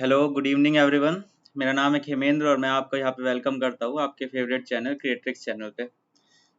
Hello good evening everyone. मेरा नाम है खेमेंद्र और मैं आपको यहाँ पे वेलकम करता हूँ आपके फेवरेट चैनल क्रिएट्रिक्स चैनल पे।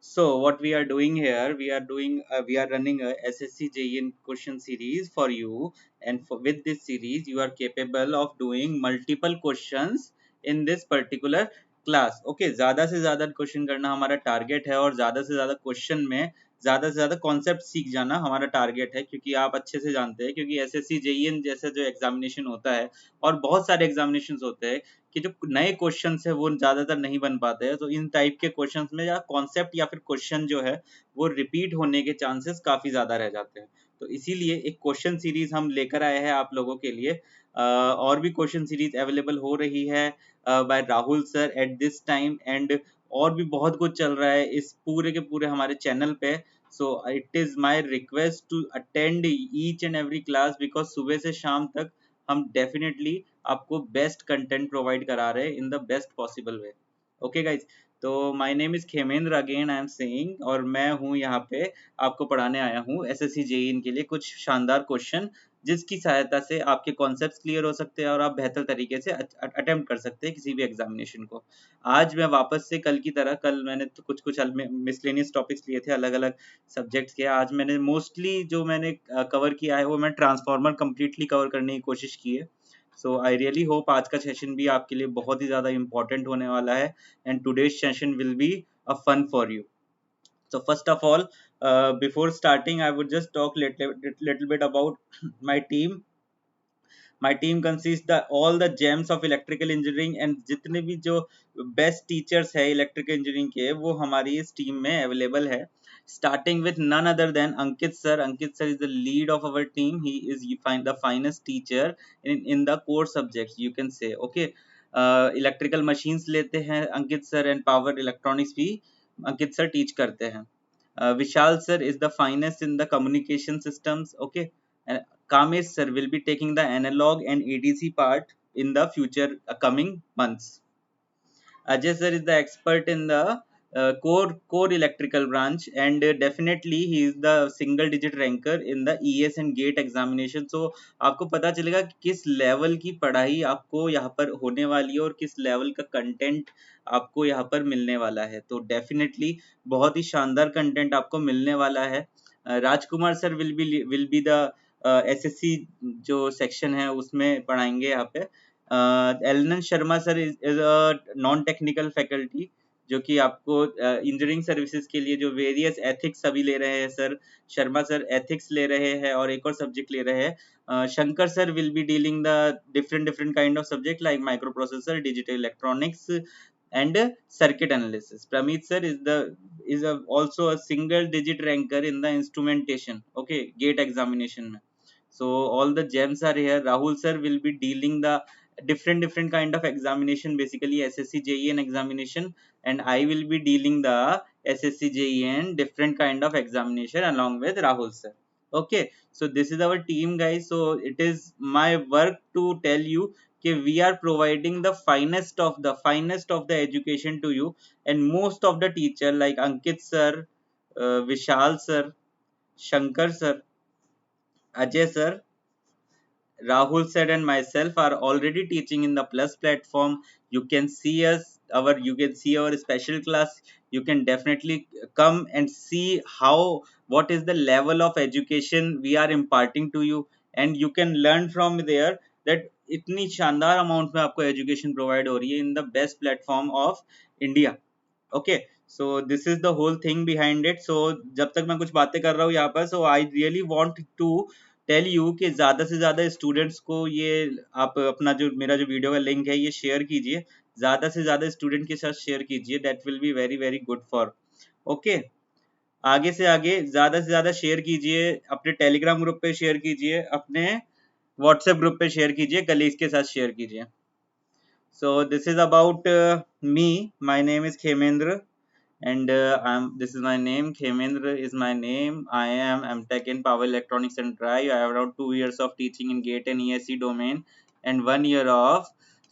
So what we are doing here, we are running a SSC JEE question series for you, and with this series you are capable of doing multiple questions in this particular class. Okay, ज़्यादा से ज़्यादा question करना हमारा target है और ज़्यादा से ज़्यादा क्वेश्चन में ज़्यादा से ज़्यादा कॉन्सेप्ट सीख जाना हमारा टारगेट है, क्योंकि आप अच्छे से जानते हैं क्योंकि SSC JEE जैसे जो एग्जामिनेशन होता है और बहुत सारे एग्जामिनेशन होते हैं कि जो नए क्वेश्चन है वो ज्यादातर नहीं बन पाते हैं। तो इन टाइप के क्वेश्चंस में या कॉन्सेप्ट या फिर क्वेश्चन जो है वो रिपीट होने के चांसेस काफी ज्यादा रह जाते हैं। तो इसीलिए एक क्वेश्चन सीरीज हम लेकर आए हैं आप लोगों के लिए। और भी क्वेश्चन सीरीज अवेलेबल हो रही है by Rahul sir at this time, and और भी बहुत कुछ चल रहा है इस पूरे के पूरे हमारे चैनल पे। So it is my request to attend each and every class, because सुबह से शाम तक हम डेफिनेटली आपको बेस्ट कंटेंट प्रोवाइड करा रहे हैं in the best possible way. Okay guys, तो my name is Khemendra again I am saying, और मैं हूँ यहाँ पे आपको पढ़ाने आया हूँ एसएससी जेईई के लिए कुछ शानदार क्वेश्चन जिसकी सहायता से आपके कॉन्सेप्ट्स क्लियर हो सकते हैं और आप बेहतर तरीके से अटेम्प्ट कर सकते हैं किसी भी एग्जामिनेशन को। आज मैं वापस से कल की तरह, कल मैंने तो कुछ कुछ मिसलेनियस टॉपिक्स लिए थे अलग अलग सब्जेक्ट्स के, आज मैंने मोस्टली जो मैंने कवर किया है वो मैं ट्रांसफॉर्मर कंप्लीटली कवर करने की कोशिश की है। सो आई रियली होप आज का सेशन भी आपके लिए बहुत ही ज़्यादा इंपॉर्टेंट होने वाला है, and today's session will be a fun for you. So first of all, before starting, I would just talk little bit about my team. My team consists the all the gems of electrical engineering, and जितने भी जो best teachers है electrical engineering के वो हमारी इस team में available है। Starting with none other than Ankit sir. Ankit sir is the lead of our team. He is the finest teacher in the core subjects, you can say. Okay, electrical machines लेते हैं अंकित sir, and power electronics भी अंकित sir teach करते हैं। Vishal sir is the finest in the communication systems. Okay, and Kamesh sir will be taking the analog and ADC part in the future coming months. Ajay sir is the expert in the core electrical branch, and definitely he is the single digit ranker in the ES and GATE examination. So आपको पता चलेगा कि किस level की पढ़ाई आपको यहाँ पर होने वाली है और किस लेवल का कंटेंट आपको यहाँ पर मिलने वाला है। तो डेफिनेटली बहुत ही शानदार कंटेंट आपको मिलने वाला है। Rajkumar sir will be the SSC जो सेक्शन है उसमें पढ़ाएंगे यहाँ पे। Alan Sharma sir is a non technical faculty जो कि आपको इंजीनियरिंग सर्विसेज के लिए जो वेरियस एथिक्स अभी ले रहे हैं सर। शर्मा सर एथिक्स ले रहे हैं और एक और सब्जेक्ट ले रहे हैं। Shankar sir will be dealing the different kind of subject like micro processor, digital electronics and circuit analysis. Pramit sir is also a single digit ranker in the instrumentation, okay, gate examination mein. So all the gems are here. Rahul sir will be dealing the different kind of examination, basically SSC JEE examination, and I will be dealing the SSC JEE and different kind of examination along with Rahul sir. Okay, so this is our team guys. So it is my work to tell you कि we are providing the finest of the education to you, and most of the teacher like Ankit sir, Vishal sir, Shankar sir, Ajay sir, Rahul sir and myself are already teaching in the Plus platform. You can see you can see our special class. You can definitely come and see what is the level of education we are imparting to you, and you can learn from there that इतनी शानदार amount में आपको education provide हो रही है in the best platform of India. Okay, so this is the whole thing behind it. So जब तक मैं कुछ बातें कर रहा हूँ यहाँ पर, so I really want to tell you कि ज़्यादा से ज़्यादा स्टूडेंट्स को ये आप अपना जो मेरा जो वीडियो का लिंक है ये शेयर कीजिए, ज़्यादा से ज़्यादा स्टूडेंट के साथ शेयर कीजिए। That will be very very good for. Okay, आगे से आगे ज़्यादा से ज़्यादा शेयर कीजिए, अपने टेलीग्राम ग्रुप पे शेयर कीजिए, अपने व्हाट्सएप ग्रुप पे शेयर कीजिए, कलीग्स के साथ शेयर कीजिए। So this is about me. My name is Khemendra, and this is my name. Khemendra is my name. I'm tech in power electronics and drive. I have around 2 years of teaching in gate and ESC domain and 1 year of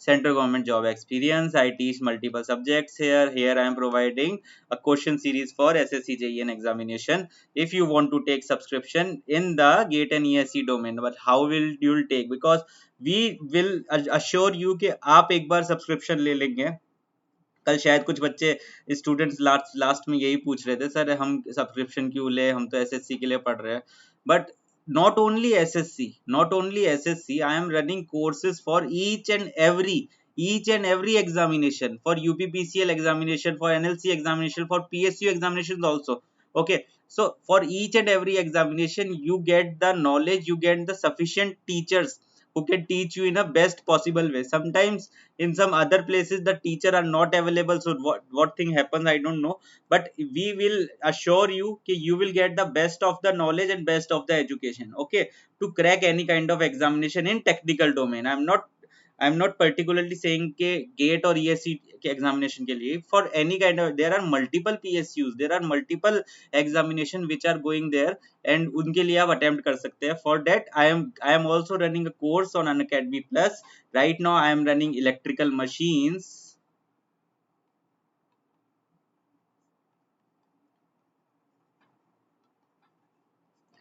central government job experience. I teach multiple subjects here. Here I am providing a question series for SSC JEN examination. If you want to take subscription in the GATE and ESE domain, but how will you take, because we will assure you कि आप एक बार subscription ले लेंगे. कल शायद कुछ बच्चे students last में यही पूछ रहे थे, सर हम सब्सक्रिप्शन क्यों ले, हम तो एसएससी के लिए पढ़ रहे हैं. But not only SSC, I am running courses for each and every examination, for UPPCL examination, for NLC examination, for PSU examinations also. Okay, so for each and every examination you get the knowledge, you get the sufficient teachers who can teach you in a best possible way. Sometimes in some other places the teacher are not available, so what thing happens I don't know, but we will assure you कि you will get the best of the knowledge and best of the education, okay, to crack any kind of examination in technical domain. I'm not particularly saying कि GATE और ESE के examination के लिए, for any kind of, there are multiple PSUs, there are multiple examination which are going there, and उनके लिए आप attempt कर सकते हैं. For that I am also running a course on Unacademy Plus. Right now I am running electrical machines.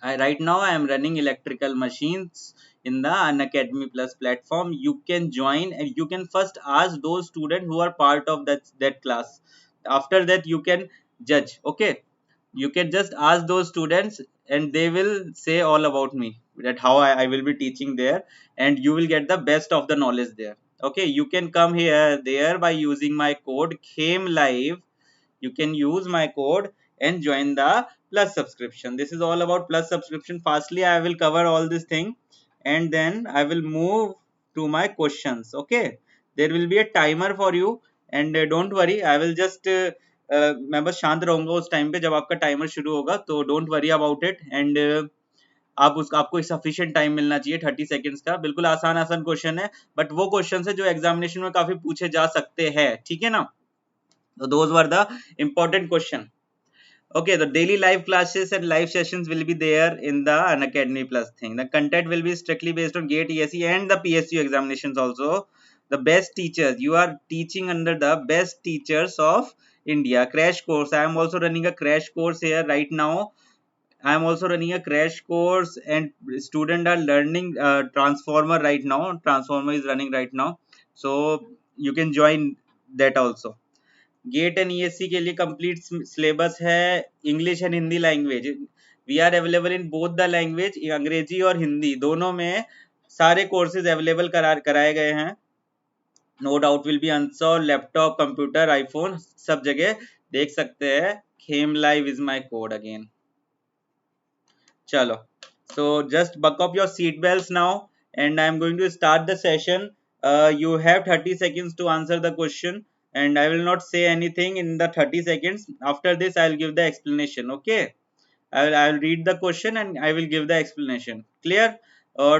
Right now I am running electrical machines in the Unacademy Plus platform. You can join and you can first ask those students who are part of that class. After that you can judge. Okay, you can just ask those students and they will say all about me, that how I will be teaching there, and you will get the best of the knowledge there. Okay, you can come here there by using my code KHEMLIVE. You can use my code and join the plus subscription. This is all about plus subscription. Firstly I will cover all this thing and then I will move to my questions. Okay, there will be a timer for you, and don't worry, I will just मैं बस शांत रहूंगा उस time पे जब आपका timer शुरू होगा, तो don't worry about it. And आपको सफिशिएंट टाइम मिलना चाहिए 30 सेकंड्स का. बिल्कुल आसान आसान क्वेश्चन है, बट वो क्वेश्चन है जो एग्जामिनेशन में काफी पूछे जा सकते हैं. ठीक है ना, so those were the important question. Okay, the daily live classes and live sessions will be there in the Unacademy Plus thing. The content will be strictly based on GATE, ESE and the PSU examinations also. The best teachers, you are teaching under the best teachers of India. Crash course, I am also running a crash course here right now. I am also running a crash course and students are learning transformer right now. Transformer is running right now, so you can join that also. GATE and ESC के लिए complete syllabus है, English and Hindi language. We are available in both the language, अंग्रेजी और हिंदी दोनों में सारे courses available कराए गए हैं. No doubt will be answer. Laptop, computer, iPhone सब जगह देख सकते हैं. खेम live is my code again. चलो, so just buckle up your seat belts now and I am going to start the session. You have 30 seconds to answer the question and I will not say anything in the 30 seconds. After this I will give the explanation. Okay, I will read the question and I will give the explanation. Clear?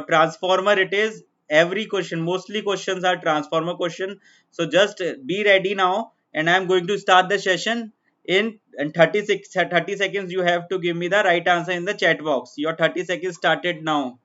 Transformer it is. Every question, mostly questions are transformer question, so just be ready now and I am going to start the session in 30 seconds. You have to give me the right answer in the chat box. Your 30 seconds started now.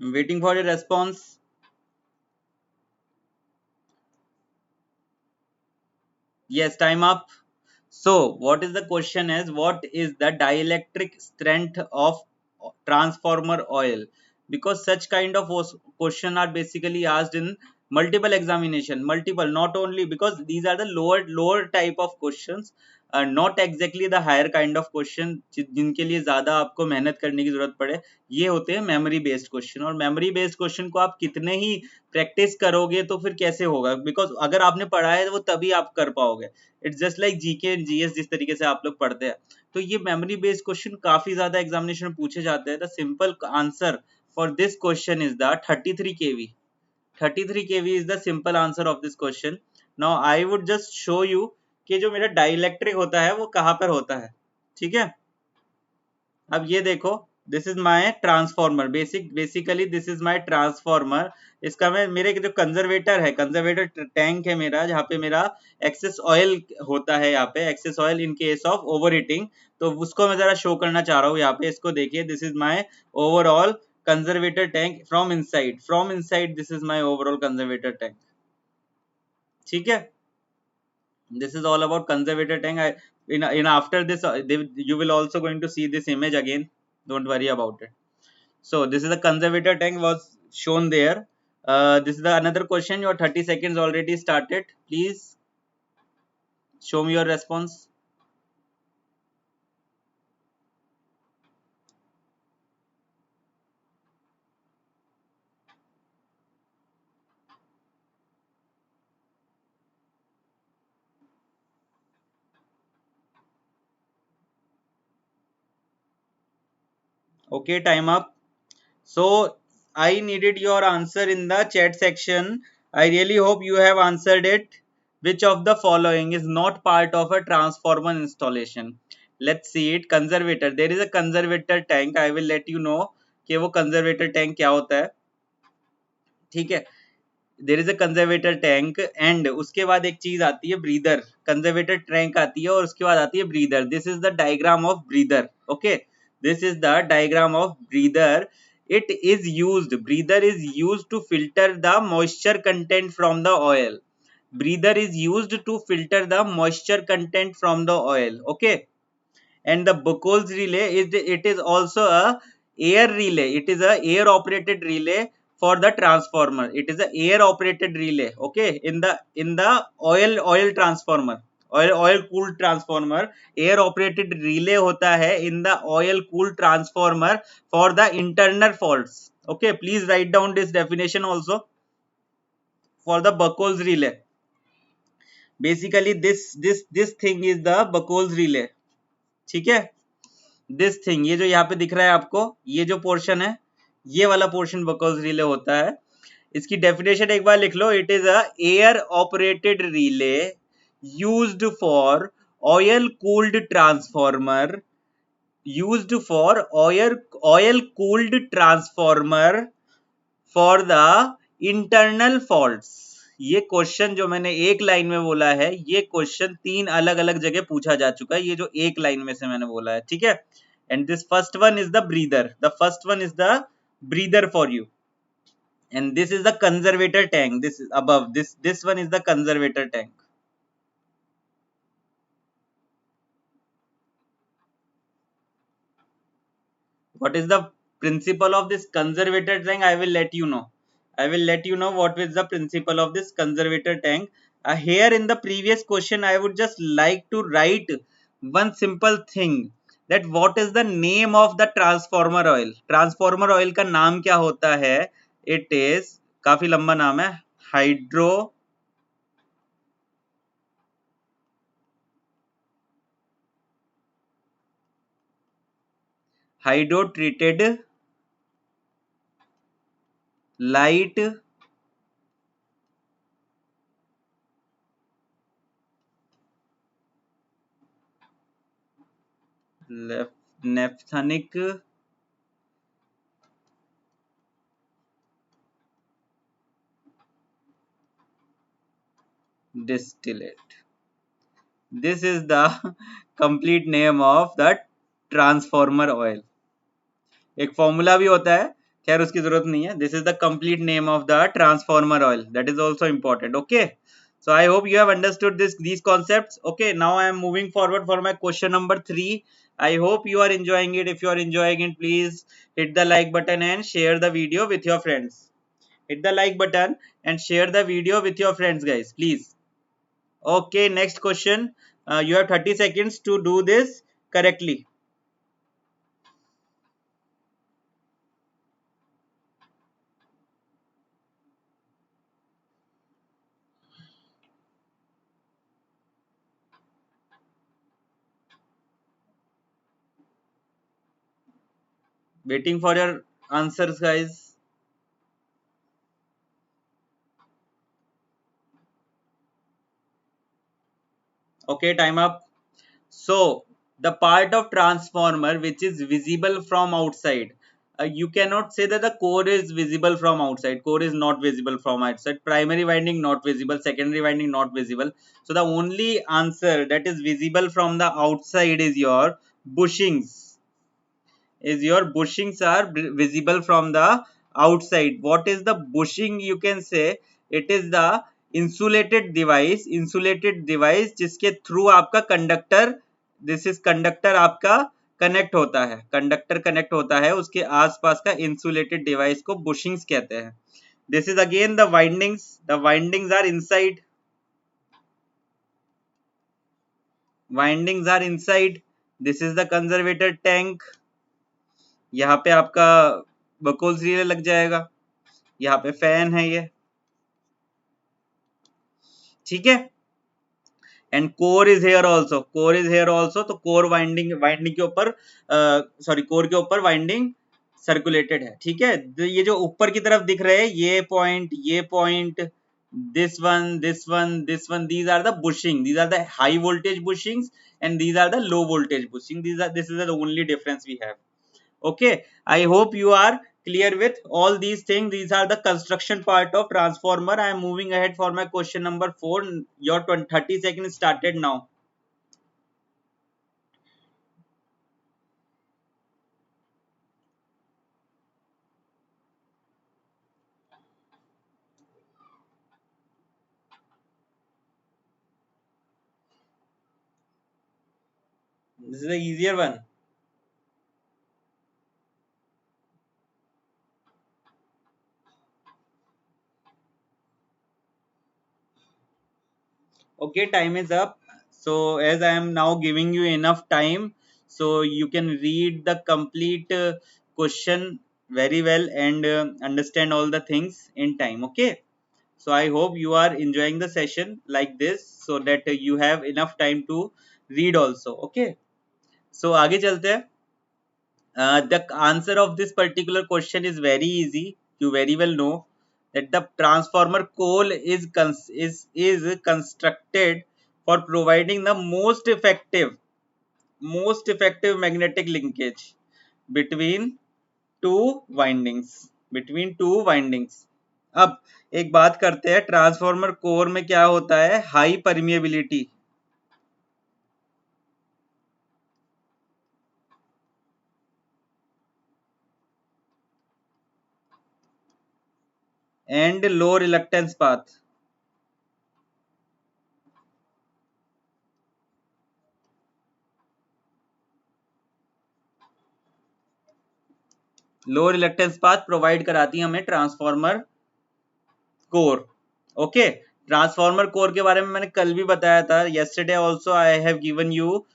I'm waiting for your response. Yes, time up. So what is the question is, what is the dielectric strength of transformer oil? Because such kind of question are basically asked in multiple examination, multiple, not only, because these are the lower type of questions, not exactly the higher kind of question जिनके लिए ज्यादा आपको मेहनत करने की जरूरत पड़े. ये होते हैं मेमोरी बेस्ड क्वेश्चन, और मेमोरी बेस्ड क्वेश्चन को आप कितने ही प्रैक्टिस करोगे तो फिर कैसे होगा, बिकॉज अगर आपने पढ़ा है वो तभी आप कर पाओगे. It's just like GK and GS जिस तरीके से आप लोग पढ़ते हैं. तो ये मेमोरी बेस्ड क्वेश्चन काफी ज्यादा एग्जामिनेशन में पूछे जाते हैं. The simple answer for this question is the 33 kV. 33 kV is the simple answer of this question. Now I would just show you कि जो मेरा डाइलेक्ट्रिक होता है वो कहाँ पर होता है. ठीक है, अब ये देखो, this is my transformer, basically this is my transformer. इसका मैं मेरे जो कंजर्वेटर है, कंजर्वेटर टैंक है मेरा, जहाँ पे मेरा एक्सेस ऑयल होता है, यहाँ पे excess oil in case of over heating, तो उसको मैं जरा शो करना चाह रहा हूँ यहाँ पे। इसको देखिए, this is my overall conservator tank from inside this is my overall conservator tank. ठीक है, this is all about conservator tank. In after this you will also going to see this image again, don't worry about it. So this is the conservator tank was shown there. This is the another question. Your 30 seconds already started. Please show me your response. Okay, time up. So I needed your answer in the chat section. I really hope you have answered it. Which of the following is not part of a transformer installation? Let's see it. Conservator. There is a conservator tank. I will let you know कि वो conservator tank क्या होता है. ठीक है, there is a conservator tank and उसके बाद एक चीज आती है ब्रीदर। कंजर्वेटर टैंक आती है और उसके बाद आती है breather. This is the diagram of breather. Okay, this is the diagram of breather. It is used, breather is used to filter the moisture content from the oil. breather is used to filter the moisture content from the oil. Okay, and the Buchholz relay is, it is also a air relay. It is a air operated relay for the transformer. It is a air operated relay. Okay, in the oil transformer, oil cooled transformer, air operated relay hota hai in the oil cooled transformer for the internal faults. Okay, please write down this definition also for the Buchholz relay. Basically this thing is the Buchholz relay. ठीक है, this thing, ये जो यहाँ पे दिख रहा है आपको, ये जो पोर्शन है, ये वाला पोर्शन बकॉल्स रिले होता है। इसकी डेफिनेशन एक बार लिख लो। It is a air operated relay used for oil cooled transformer, used for oil cooled transformer for the internal faults. ये क्वेश्चन जो मैंने एक लाइन में बोला है, ये क्वेश्चन 3 अलग अलग जगह पूछा जा चुका है, ये जो एक लाइन में से मैंने बोला है। ठीक है, and this first one is the breather, the first one is the breather for you, and this is the conservator tank. This is above, this one is the conservator tank. What is the principle of this conservator tank? I will let you know. I will let you know what is the principle of this conservator tank. Here in the previous question I would just like to write one simple thing, that what is the name of the transformer oil. Transformer oil का नाम क्या होता है? It is, काफी लंबा नाम है, hydro treated light naphthenic distillate. This is the complete name of the transformer oil. एक फॉर्मूला भी होता है, खैर उसकी जरूरत नहीं है. This is the complete name of the transformer oil. That is also important. Okay, so I hope you have understood these concepts. Okay, now I am moving forward for my question number 3. I hope you are enjoying it. If you are enjoying it, please hit the like button and share the video with your friends. Hit the like button and share the video with your friends, guys, please. Okay, next question. You have 30 seconds to do this correctly. Waiting for your answers, guys. Okay, time up. So the part of transformer which is visible from outside. You cannot say that the core is visible from outside. Core is not visible from outside. Primary winding not visible, secondary winding not visible. So the only answer that is visible from the outside is your bushings. Is your bushings are visible from the outside. What is the bushing? You can say it is the insulated device जिसके through आपका conductor, this is conductor आपका connect होता है, conductor connect होता है, उसके आसपास का इंसुलेटेड डिवाइस को बुशिंग्स कहते हैं. This is again the windings are inside, windings are inside. This is the conservator tank. यहाँ पे आपका बकोल्स रिले लग जाएगा, यहाँ पे फैन है ये, ठीक है. And core is here also, core is here also. तो कोर वाइंडिंग, वाइंडिंग के ऊपर सॉरी कोर के ऊपर वाइंडिंग सर्कुलेटेड है, ठीक है. ये जो ऊपर की तरफ दिख रहे हैं ये point, this one, these are the bushing, these are the high voltage bushings and these are the low voltage bushing. This is the only difference we have. Okay, I hope you are clear with all these things. These are the construction part of transformer. I am moving ahead for my question number 4. Your 30 seconds started now. This is the easier one. Okay, time is up. So as I am now giving you enough time, so you can read the complete question very well and understand all the things in time. Okay, so I hope you are enjoying the session like this, so that you have enough time to read also. Okay, so आगे चलते हैं. The answer of this particular question is very easy. You very well know that the transformer core is constructed for providing the most effective magnetic linkage between two windings. अब एक बात करते हैं, transformer core में क्या होता है? High permeability and low reluctance path. Low reluctance path provide कराती है हमें transformer core. Okay, transformer core के बारे में मैंने कल भी बताया था. yesterday also I have given you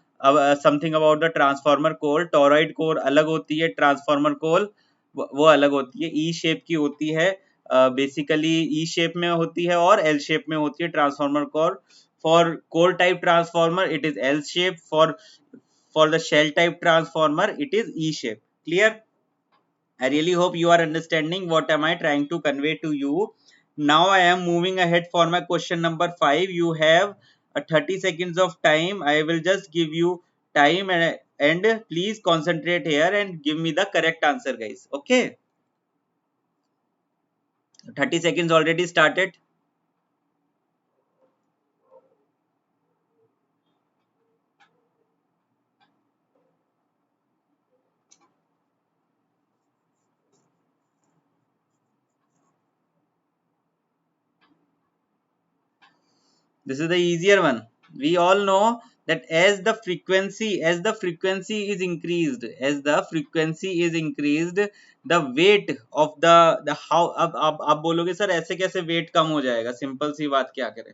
something about the transformer core. Toroid core अलग होती है, ट्रांसफॉर्मर कोर वो अलग होती है, ई शेप की होती है, बेसिकली ई शेप में होती है और एल शेप में होती है transformer core. For core type transformer it is L shape, for the shell type transformer it is E shape. Clear? I really hope you are understanding what am I trying to convey to you. Now I am moving ahead for my question number 5. You have a 30 seconds of time. I will just give you time and please concentrate here and give me the correct answer, guys. Okay, 30 seconds already started. This is the easier one. We all know that as the frequency is increased, the weight of the how. अब आप बोलोगे sir ऐसे कैसे weight कम हो जाएगा? Simple सी बात, क्या करें?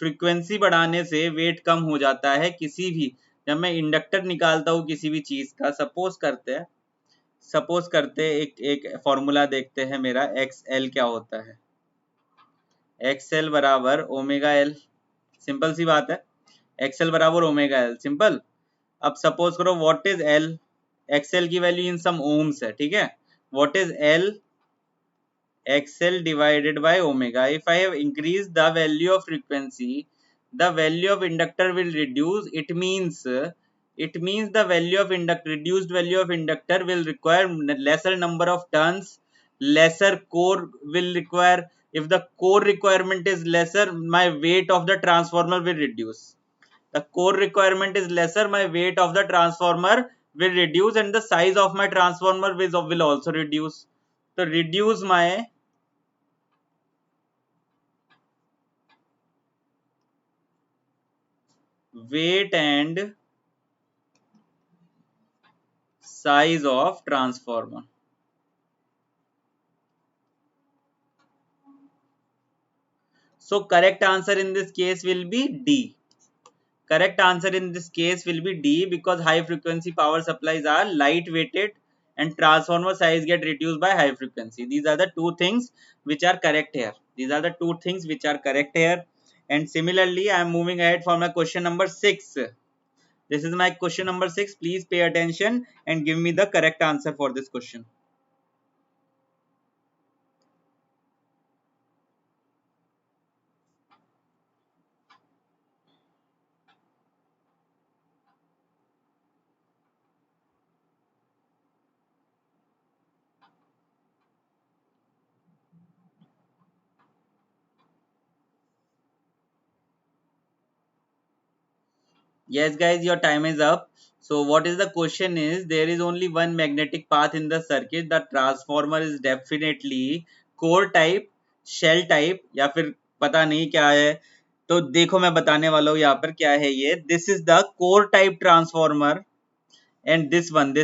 फ्रीक्वेंसी बढ़ाने से वेट कम हो जाता है किसी भी. जब मैं इंडक्टर निकालता हूँ किसी भी चीज का, सपोज करते हैं एक फॉर्मूला देखते हैं मेरा. एक्स एल क्या होता है? एक्स एल बराबर ओमेगा एल. सिंपल सी बात है, एक्सएल बराबर ओमेगा एल, सिंपल. अब सपोज करो व्हाट इज एल, एक्सएल की वैल्यू इन सम ओम्स है, ठीक है. What is L? XL divided by omega. If I have increase the value of frequency, the value of inductor will reduce. It it means the value of inductor, reduced value of inductor will require lesser number of turns, lesser core will require. If the core requirement is lesser, my weight of the transformer will reduce. The core requirement is lesser, my weight of the transformer will reduce, and the size of my transformer will also reduce. So reduce my weight and size of transformer. So correct answer in this case will be D. Correct answer in this case will be D, because high frequency power supplies are light weighted and transformer size get reduced by high frequency. These are the two things which are correct here. These are the two things which are correct here. And similarly, I am moving ahead for my question number 6. This is my question number 6. Please pay attention and give me the correct answer for this question. Yes, guys, your time is up. So what is the question is, there is only one magnetic path in the circuit. The transformer is definitely core type, shell type, या फिर पता नहीं क्या है. तो देखो मैं बताने वाला हूँ यहाँ पर क्या है ये. This is the core type transformer, and this one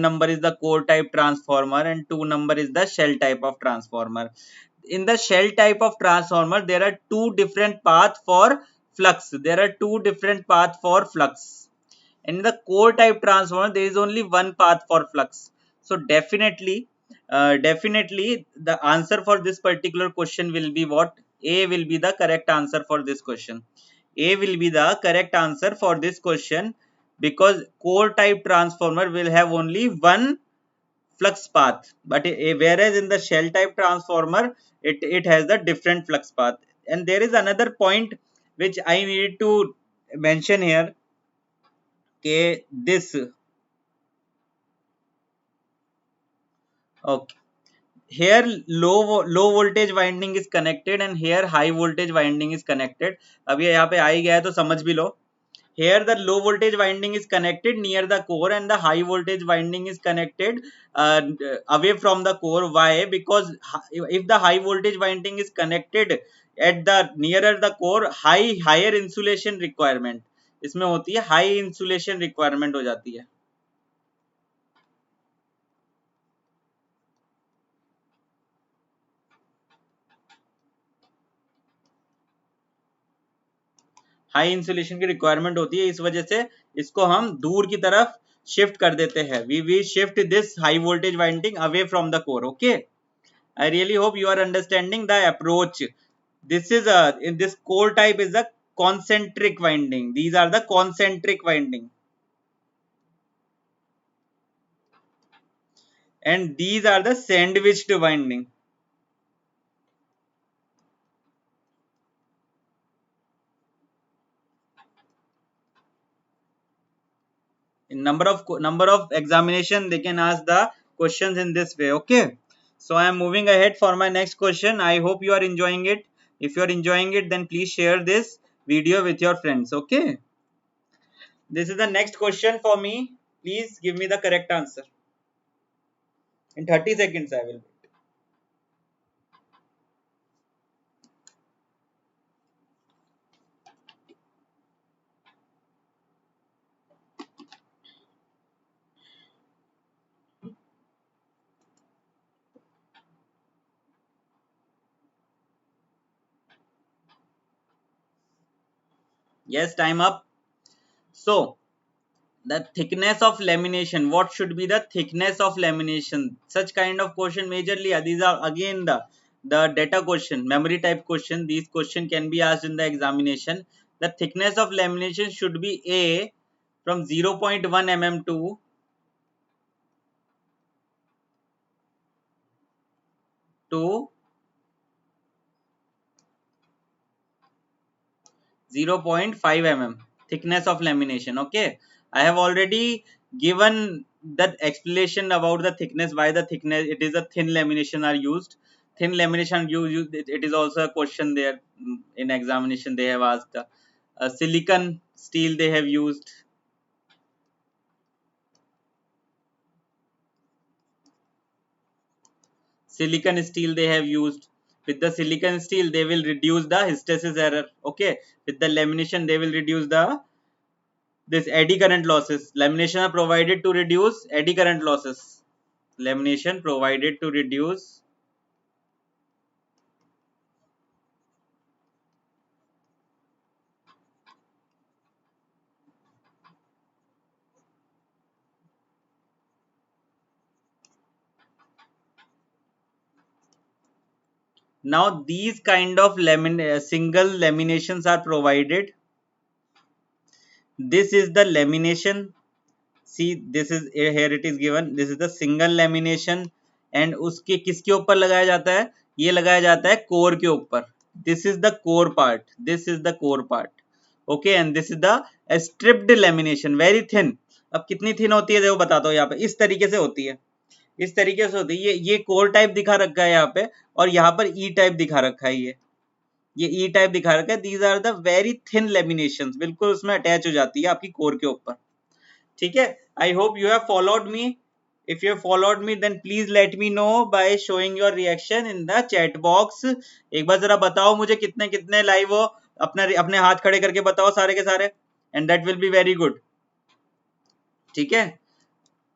number is the core type transformer and 2 number is the shell type of transformer. In the shell type of transformer, there are two different paths for flux. In the core type transformer, there is only one path for flux. So definitely the answer for this particular question will be what? A will be the correct answer for this question. A will be the correct answer for this question, because core type transformer will have only one flux path, but whereas in the shell type transformer, it has the different flux path. And there is another point which I need to mention here. Okay, this. Okay, here low voltage winding is connected and here high voltage winding is connected. अब ये यहाँ पे आ ही गया है तो समझ भी लो. Here the low voltage winding is connected near the core and the high voltage winding is connected away from the core. Why? Because if the high voltage winding is connected at the nearer the core, higher insulation requirement इसमें होती है, high insulation requirement हो जाती है. High insulation की requirement होती है, इस वजह से इसको हम दूर की तरफ शिफ्ट कर देते हैं. We shift this high voltage winding away from the core. Okay, I really hope you are understanding the approach. This is in this core type is the concentric winding. These are the concentric winding, and these are the sandwiched winding. In number of examination, they can ask the questions in this way. Okay, so I am moving ahead for my next question. I hope you are enjoying it. If you are enjoying it, then please share this video with your friends. Okay, this is the next question for me. Please give me the correct answer. In 30 seconds, I will. Yes, time up. So, the thickness of lamination. What should be the thickness of lamination? Such kind of question majorly. These are again the data question, memory type question. These question can be asked in the examination. The thickness of lamination should be A from 0.1 mm to 0.5 mm thickness of lamination. Okay, I have already given that explanation about the thickness, why the thickness, it is a thin lamination are used. Thin lamination it is also a question there in examination. They have asked silicon steel they have used. Silicon steel they have used. With the silicon steel they will reduce the hysteresis error. Okay, with the lamination they will reduce the this eddy current losses. Lamination are provided to reduce eddy current losses. Lamination provided to reduce now these kind of single laminations are provided. This is the lamination. See, this is here it is given. This is the single lamination and उसके किसके ऊपर लगाया जाता है? ये लगाया जाता है कोर के ऊपर. This is the core part. This is the core part. Okay, and this is the stripped lamination, very thin. अब कितनी थिन होती है देखो बताता हूँ यहाँ पे. इस तरीके से होती है. इस तरीके से होती है. ये कोर टाइप दिखा रखा है यहाँ पे और यहाँ पर ई टाइप दिखा रखा है. ये ई टाइप दिखा रखा है. These are the very thin laminations. बिल्कुल उसमें अटैच हो जाती है आपकी कोर के ऊपर. ठीक है. I hope you have followed me. If you have followed me then please let me know by showing your reaction in the chat box. एक बार जरा बताओ मुझे कितने कितने लाइव हो. अपने हाथ खड़े करके बताओ सारे के सारे. And that will be very good. ठीक है.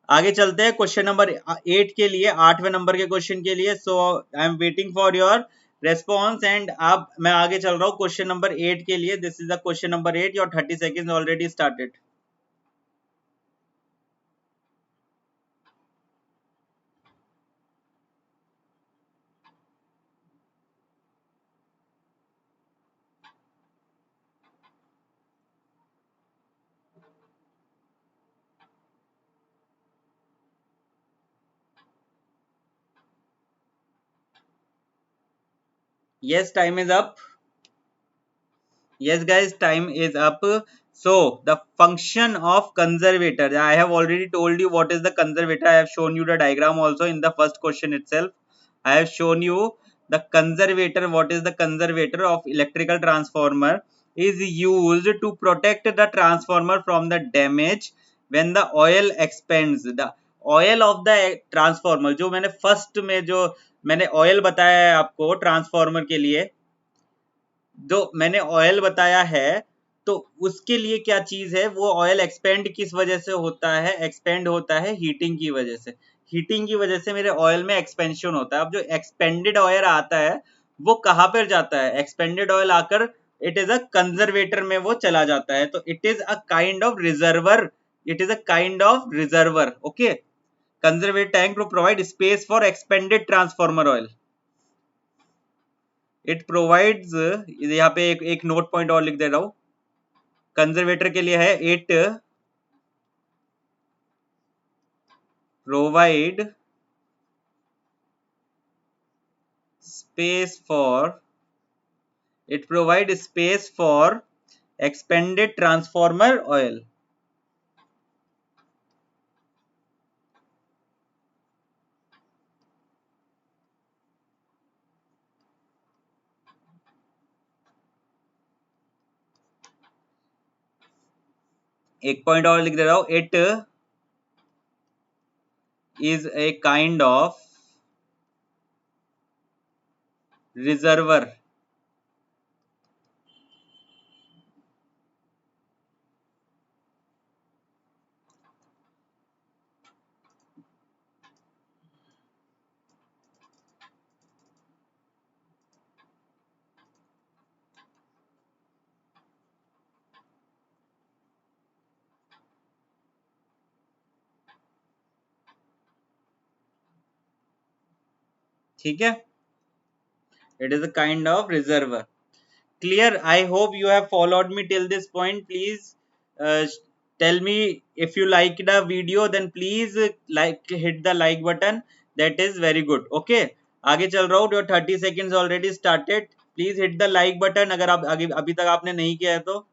आगे चलते हैं क्वेश्चन नंबर 8 के लिए, 8वें नंबर के क्वेश्चन के लिए. So I am waiting for your response and अब मैं आगे चल रहा हूँ क्वेश्चन नंबर 8 के लिए. This is the question number 8. Your 30 second already started. Yes, time is up. Yes guys, time is up. So the function of conservator, I have already told you what is the conservator. I have shown you the diagram also in the first question itself. I have shown you the conservator. What is the conservator of electrical transformer? Is used to protect the transformer from the damage when the oil expands. The oil of the transformer, जो मैंने first में जो मैंने oil बताया है आपको transformer के लिए, जो मैंने ऑयल बताया है, तो उसके लिए क्या चीज है, वो ऑयल एक्सपेंड किस वजह से होता है? एक्सपेंड होता है हीटिंग की वजह से. हीटिंग की वजह से मेरे ऑयल में एक्सपेंशन होता है. अब जो एक्सपेंडेड ऑयल आता है वो कहाँ पर जाता है? एक्सपेंडेड ऑयल आकर इट इज अ कंजर्वेटर में वो चला जाता है. तो it is a kind of reservoir. It is a kind of reservoir. Okay. Conservator tank to provide space for expanded transformer oil. It provides, यहाँ पे एक नोट पॉइंट और लिख दे रहा हूं. कंजर्वेटर के लिए है it provide space for expanded transformer oil. एक पॉइंट और लिख दे रहा हूं. It is a kind of reservoir. ठीक है. It is a kind of reservoir. Clear? I hope you have followed me till this point. Please tell me if you like the video, then please hit the like button. That is very good. Okay. आगे चल रहा हूँ. Your 30 seconds already started. Please hit the like button. अगर आप अभी तक आपने नहीं किया है तो.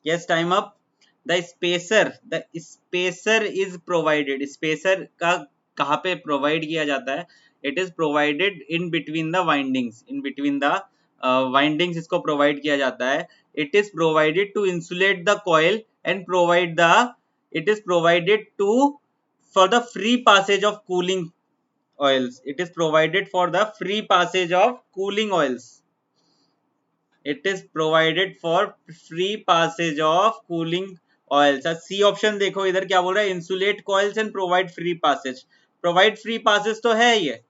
Yes, time up. The spacer is provided. Spacer का कहाँ पे provide किया जाता है? It is provided in between the windings. In between the windings इसको provide किया जाता है. It is provided to insulate the coil and it is provided for the free passage of cooling oils. It is provided for the free passage of cooling oils. It is provided for free passage of cooling oils. C option देखो इधर क्या बोल रहा है, insulate coils and provide free passage. Provide free passage तो है ये,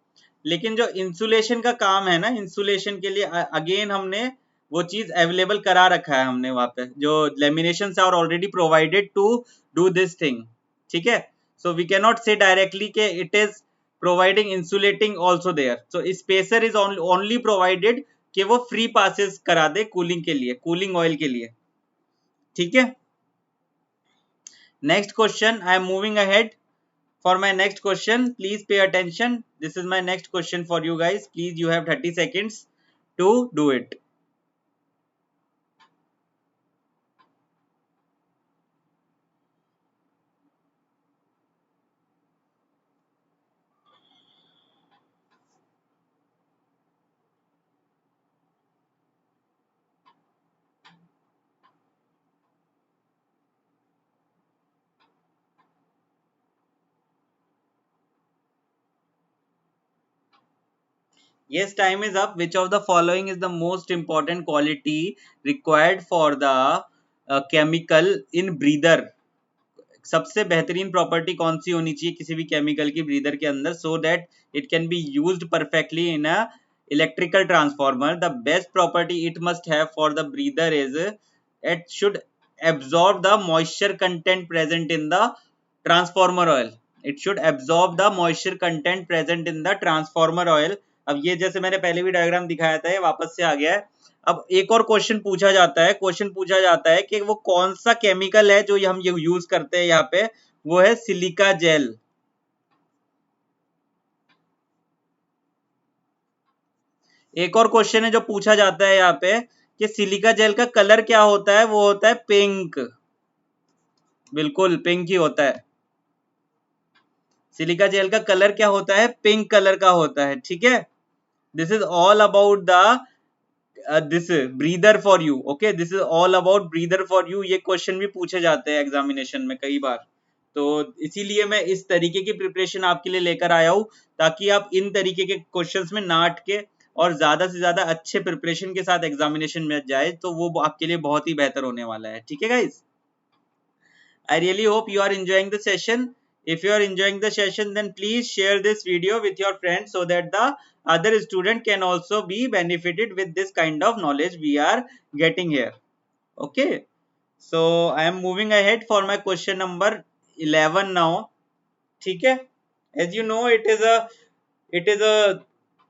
लेकिन जो इंसुलेशन का काम है ना, इंसुलेशन के लिए अगेन हमने वो चीज अवेलेबल करा रखा है हमने वहां पे, जो lamination are already provided to do this thing. ठीक है, so we can not say directly के it is providing insulating also there. So spacer is only provided कि वो फ्री पासेस करा दे कूलिंग के लिए, कूलिंग ऑयल के लिए. ठीक है, next question. I am moving ahead for my next question. Please pay attention. This is my next question for you guys. Please you have 30 seconds to do it. Yes, time is up. Which of the following is the most important quality required for the chemical in breather? सबसे बेहतरीन property कौन सी होनी चाहिए किसी भी chemical की breather के अंदर, so that it can be used perfectly in a electrical transformer. The best property it must have for the breather is it should absorb the moisture content present in the transformer oil. It should absorb the moisture content present in the transformer oil. अब ये जैसे मैंने पहले भी diagram दिखाया था, ये वापस से आ गया है. अब एक और क्वेश्चन पूछा जाता है, कि वो कौन सा केमिकल है जो हम यूज करते हैं यहाँ पे, वो है सिलिका जेल. एक और क्वेश्चन है जो पूछा जाता है यहाँ पे कि सिलिका जेल का कलर क्या होता है, वो होता है पिंक. बिल्कुल पिंक ही होता है. सिलिका जेल का कलर क्या होता है, पिंक कलर का होता है. ठीक है, this is all about the this breather for you. Okay, this is all about breather for you. ये क्वेश्चन भी पूछे जाते हैं एग्जामिनेशन में कई बार, तो इसीलिए मैं इस तरीके की प्रिपरेशन आपके लिए लेकर आया हूं, ताकि आप इन तरीके के क्वेश्चंस में ना अटके और ज्यादा से ज्यादा अच्छे प्रिपरेशन के साथ एग्जामिनेशन में जाए, तो वो आपके लिए बहुत ही बेहतर होने वाला है. ठीक है guys, I really hope you are enjoying the session. If you are enjoying the session, then please share this video with your friends so that the other student can also be benefited with this kind of knowledge we are getting here. Okay, so I am moving ahead for my question number 11 now. ठीक है, as you know it is a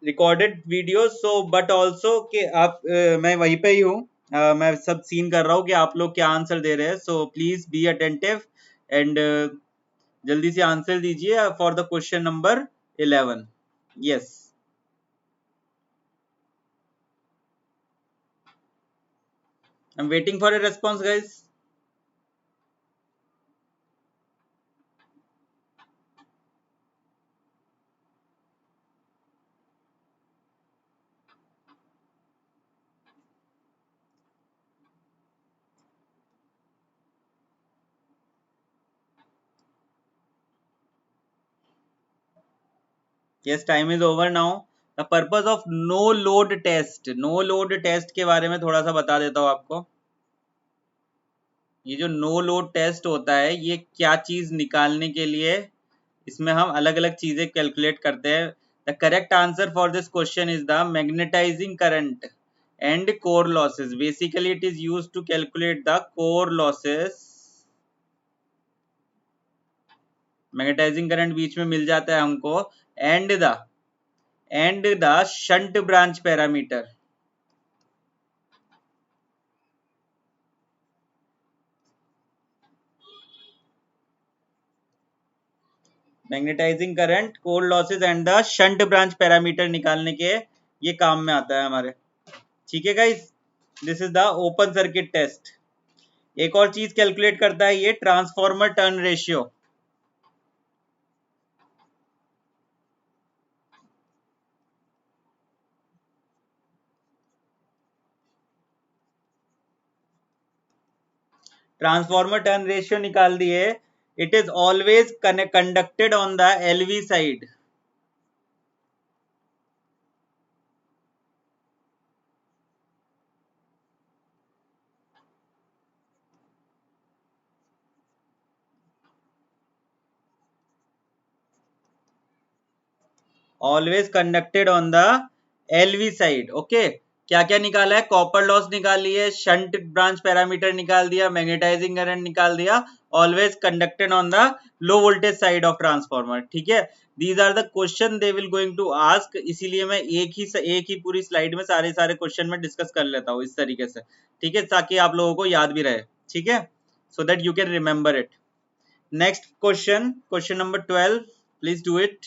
recorded video, so but also कि आप मैं वहीं पे ही हूँ, मैं सब सीन कर रहा हूँ कि आप लोग क्या आंसर दे रहे हैं. So please be attentive and जल्दी से आंसर दीजिए for the question number 11. Yes, I am waiting for a response guys. Yes, time is over now. The purpose of no load test. No load test के बारे में थोड़ा सा बता देता हूँ आपको. ये जो नो लोड टेस्ट होता है, ये क्या चीज निकालने के लिए इसमें हम अलग अलग चीजें कैलकुलेट करते हैं. The correct answer for this question is the magnetising current and core losses. Basically it is used to calculate the core losses. Magnetising current बीच में मिल जाता है हमको, and the shunt branch parameter. Magnetising current, core losses and the shunt branch parameter निकालने के ये काम में आता है हमारे. ठीक है guys, this is the open circuit test. एक और चीज कैलकुलेट करता है ये, transformer turn ratio. Transformer turn ratio निकाल दिए। It is always conducted on the LV side. Always conducted on the LV side. Okay, क्या क्या निकाला है? कॉपर लॉस निकाल लिए, शंट ब्रांच पैरामीटर निकाल दिया, मैग्नेटाइजिंग करंट निकाल दिया, always conducted on the low voltage side of transformer. ठीक है, these are the question they will going to ask, इसीलिए मैं एक ही पूरी स्लाइड में सारे क्वेश्चन में डिस्कस कर लेता हूँ इस तरीके से। ठीक है, ताकि आप लोगों को याद भी रहे। ठीक है, so that you can remember it. Next question, question number 12, please do it.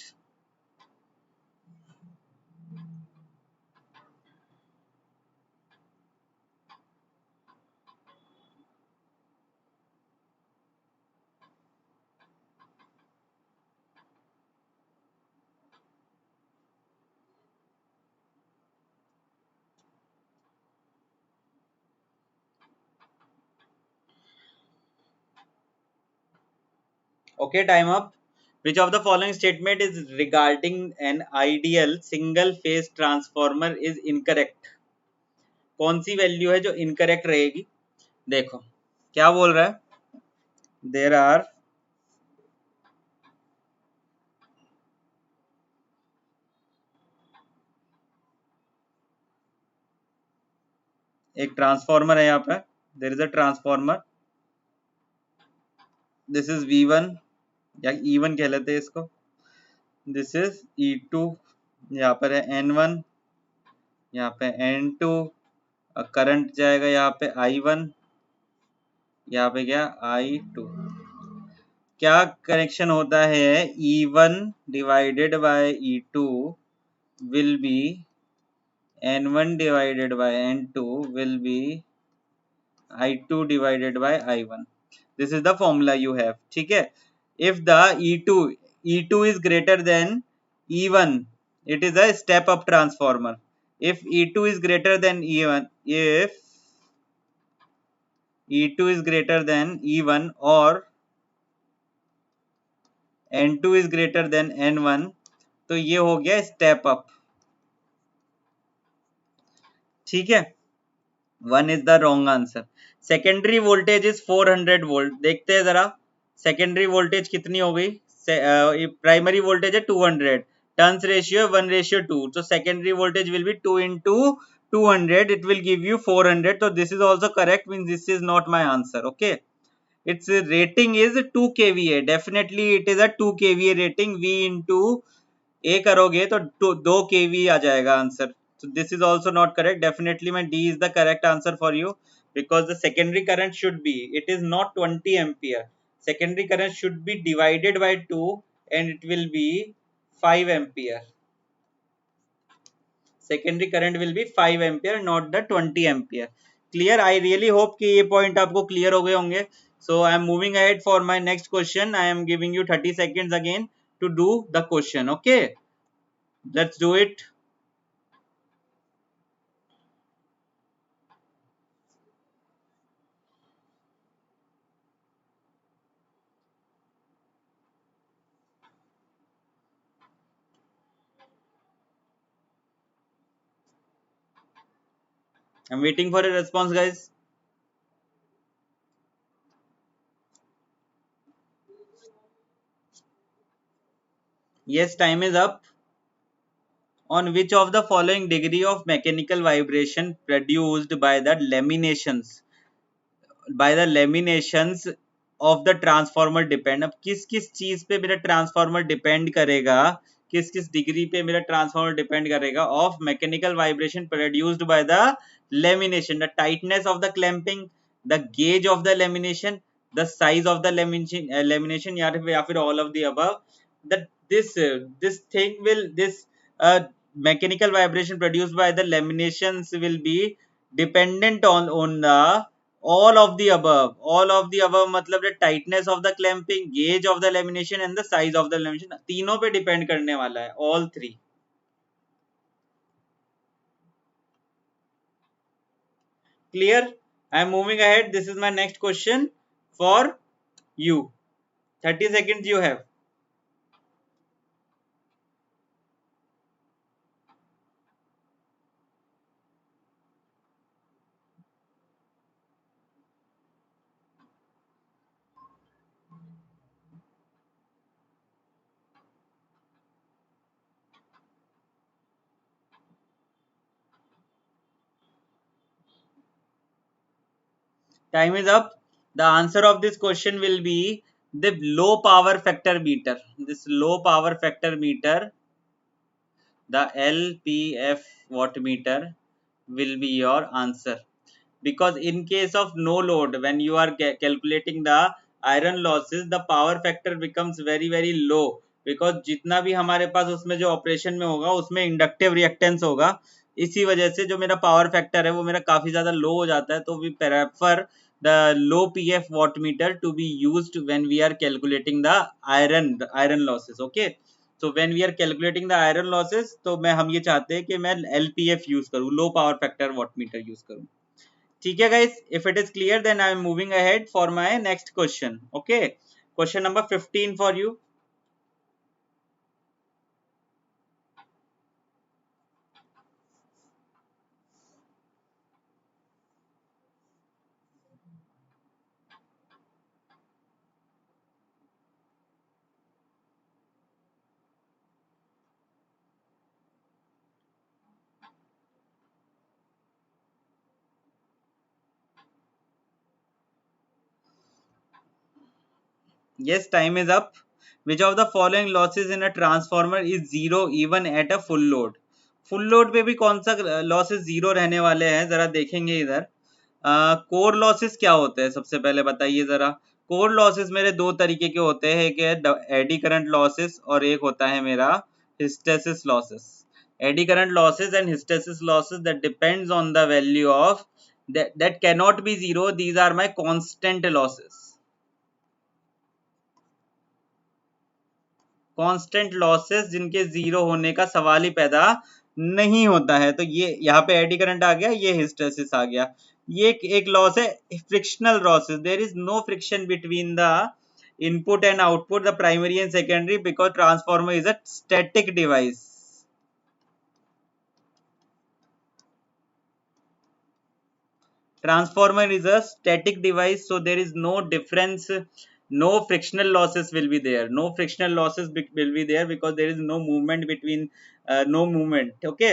Okay, time up. Which of the following statement is regarding an ideal single phase transformer is incorrect? कौन सी वैल्यू है जो incorrect रहेगी? देखो क्या बोल रहा है, there are एक ट्रांसफॉर्मर है यहाँ पे, there is a transformer, this is V1 या E1 कह लेते हैं इसको, दिस इज E2, यहाँ पर है N1, यहाँ पे N2, करंट जाएगा यहाँ पे I1, यहाँ पे क्या I2। क्या कनेक्शन होता है, E1 divided by E2 will be N1 divided by N2 will be I2 divided by I1. This is the formula you have. ठीक है, if the E2 is greater than E1, it is a step up transformer. If E2 is greater than E1, if E2 is greater than E1 or N2 is greater than N1, तो ये हो गया step up. ठीक है, 1 is the wrong answer. Secondary voltage is 400 volt. देखते हैं जरा secondary voltage कितनी हो गई। प्राइमरी वोल्टेज है 200, टर्न्स रेशियो 1:2, तो secondary voltage will be 2 into 200, it will give you 400, so this is also correct, means this is not my answer. Okay, its rating is 2 kVA, definitely it is a 2 kVA rating, V into A करोगे तो 2 kV आ जाएगा answer. So this is also not correct, definitely my D is the correct answer for you, because the secondary current should be, it is not 20 ampere, secondary current should be divided by 2 and it will be 5 ampere, secondary current will be 5 ampere, not the 20 ampere. Clear? I really hope कि ये point आपको clear हो गए होंगे. So I am moving ahead for my next question. I am giving you 30 seconds again to do the question. Okay, let's do it. I'm waiting for a response, guys. Yes, time is up. On which of the following degree of mechanical vibration produced by the laminations of the transformer depend? अब किस किस चीज पे मेरा transformer depend करेगा, किस किस degree पे मेरा ट्रांसफार्मर डिपेंड करेगा of mechanical vibration produced by the lamination? The tightness of the clamping, the gauge of the lamination, the size of the lamination, या फिर all of the above. that this thing will this mechanical vibration produced by the laminations will be dependent on the all of the above, all of the above मतलब the tightness of the clamping, gauge of the lamination and the size of the lamination, तीनों पे depend करने वाला है, all three. Clear? I am moving ahead. This is my next question for you. 30 seconds you have. Time is up. The answer of this question will be the low power factor meter. This low power factor meter, the LPF watt meter, will be your answer. Because in case of no load, when you are calculating the iron losses, the power factor becomes very low. Because जितना भी हमारे पास उसमें जो operation में होगा उसमें inductive reactance होगा, इसी वजह से जो मेरा पावर फैक्टर है वो मेरा काफी ज्यादा लो हो जाता है. तो we prefer the low PF wattmeter to be used when we are calculating the iron losses. Okay, so when we are calculating the iron losses, तो हम ये चाहते हैं कि मैं LPF यूज करूँ, लो पावर फैक्टर wattmeter यूज करूँ. ठीक है guys, if it is clear then I am moving ahead for my next question. Okay, question number 15 for you. Yes, time is up. Which of the following losses in a transformer is zero even at a full load? Full load पे भी कौन सा losses zero रहने वाले हैं, जरा देखेंगे इधर. कोर लॉसेस क्या होते हैं सबसे पहले बताइए जरा. कोर लॉसेस मेरे दो तरीके के होते हैं, एक है एडी करंट लॉसेस और एक होता है मेरा hysteresis losses. Eddy current losses and hysteresis losses that depends on the value of that cannot be zero. These are my constant losses. Constant losses जिनके जीरो होने का सवाल ही पैदा नहीं होता है. तो ये यहाँ पे एडी करंट आ गया, ये हिस्टेरिसिस आ गया. ये एक लॉस है frictional losses. There is no friction between the input and output, the primary and secondary, because transformer is a static device. Transformer is a static device, so there is no difference, no frictional losses will be there, no frictional losses will be there because there is no movement between no movement. Okay,